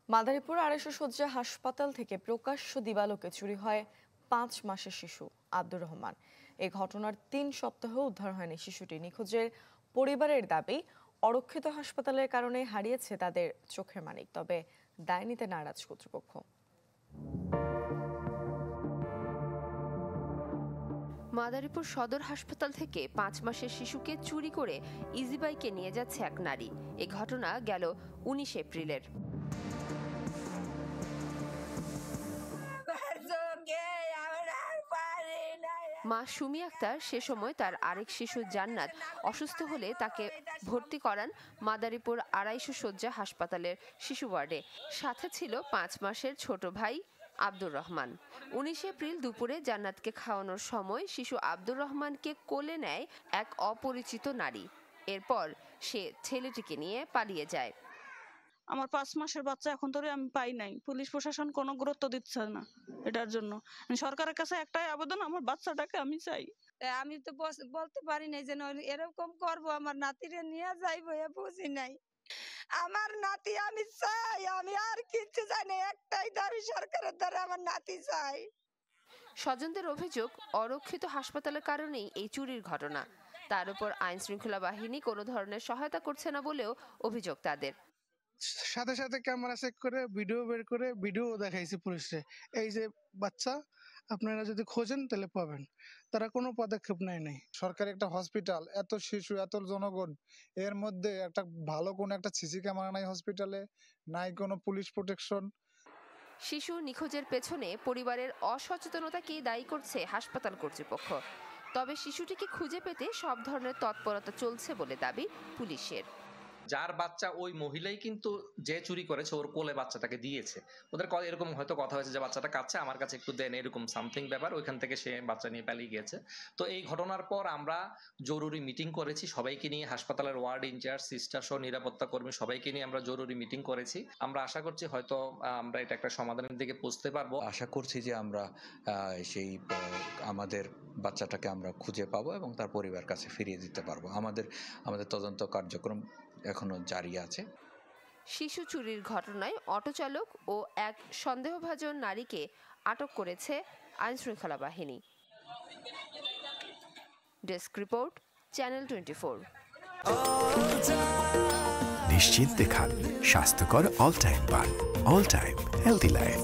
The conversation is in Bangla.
মাদারীপুর ২৫০ শয্যা হাসপাতাল থেকে প্রকাশ্য দিবালোকে চুরি হয় ৫ মাসের শিশু আব্দুর রহমান। এই ঘটনার ৩ সপ্তাহ উদ্ধার হয়নি শিশুটি। নিখোঁজের পরিবারের দাবি, অরক্ষিত হাসপাতালের কারণে হারিয়েছে তাদের চোখের মানিক। তবে দায় নিতে নারাজ কর্তৃপক্ষ। মাদারীপুর সদর হাসপাতাল থেকে ৫ মাসের শিশুকে চুরি করে ইজিবাইকে নিয়ে যাচ্ছে এক নারী। এ ঘটনা গেল ১৯ এপ্রিলের। মা সুমি আক্তার সে সময় তার আরেক শিশু জান্নাত অসুস্থ হলে তাকে ভর্তি করান মাদারীপুর ২৫০ শয্যা হাসপাতালের শিশু ওয়ার্ডে। সাথে ছিল ৫ মাসের ছোট ভাই আব্দুর রহমান। ১৯ এপ্রিল দুপুরে জান্নাতকে খাওয়ানোর সময় শিশু আব্দুর রহমানকে কোলে নেয় এক অপরিচিত নারী। এরপর সে ছেলেটিকে নিয়ে পালিয়ে যায়। আমার ৫ মাসের বাচ্চা এখন ধরে আমি পাই নাই। পুলিশ প্রশাসন কোনো গুরুত্ব দিচ্ছে না এটার জন্য। সরকারের কাছে একটাই আবেদন, আমার বাচ্চাটাকে আমি চাই। আমি তো বলতে পারি নাই যে এরকম করবো, আমার নাতিরে নিয়ে যাইবো, বুঝি নাই। আমার নাতি আমি চাই, আমি আর কিচ্ছু চাই না, একটাই দাবি সরকারের দ্বারা আমার নাতি চাই। স্বজনদের অভিযোগ, অরক্ষিত হাসপাতালের কারণেই এই চুরির ঘটনা। তার উপর আইন শৃঙ্খলা বাহিনী কোনো ধরনের সহায়তা করছে না বলেও অভিযোগ তাদের। সাথে সাথে ক্যামেরা চেক করে ভিডিও বের করে ভিডিও দেখাইছে পুলিশে, এই যে বাচ্চা আপনারা যদি খোঁজেন তাহলে পাবেন। তারা কোনো পদক্ষেপ নেয় নাই। সরকারি একটা হসপিটাল, এত শিশু, এত জনগণ, এর মধ্যে একটা ভালো কোনো একটা সিসি ক্যামেরা নাই হসপিটালে, নাই কোনো পুলিশ প্রোটেকশন। শিশু নিখোঁজের পেছনে পরিবারের অসচেতনতাকেই দায়ী করছে হাসপাতাল কর্তৃপক্ষ। তবে শিশুটিকে খুঁজে পেতে সব ধরনের তৎপরতা চলছে বলে দাবি পুলিশের। যার বাচ্চা ওই মহিলাই কিন্তু যে চুরি করেছে ওর কোলে বাচ্চাটাকে দিয়েছে। ওদের এরকম হয়তো কথা হয়েছে যে বাচ্চাটা কাছে আমার কাছে একটু দেন, এরকম সামথিং ব্যাপার। ওইখান থেকে সে বাচ্চা নিয়ে পালিয়ে গিয়েছে। তো এই ঘটনার পর আমরা জরুরি মিটিং করেছি সবাইকে নিয়ে, হাসপাতালের ওয়ার্ড ইনচার্জ, সিস্টার সহ নিরাপত্তা কর্মী সবাইকে নিয়ে আমরা জরুরি মিটিং করেছি। আমরা আশা করছি হয়তো আমরা এটা একটা সমাধানের দিকে পৌঁছতে পারবো। আশা করছি যে আমরা সেই আমাদের বাচ্চাটাকে আমরা খুঁজে পাবো এবং তার পরিবার কাছে ফিরিয়ে দিতে পারবো। আমাদের তদন্ত কার্যক্রম এখনো জারি আছে। শিশু চুরির ঘটনায় অটোচালক ও এক সন্দেহভাজন নারীকে আটক করেছে আইন শৃঙ্খলা বাহিনী। Desk report, channel 24। নিশ্চিন্তে খান স্বাস্থ্যকর অল টাইম পান, অল টাইম হেলদি লাইফ।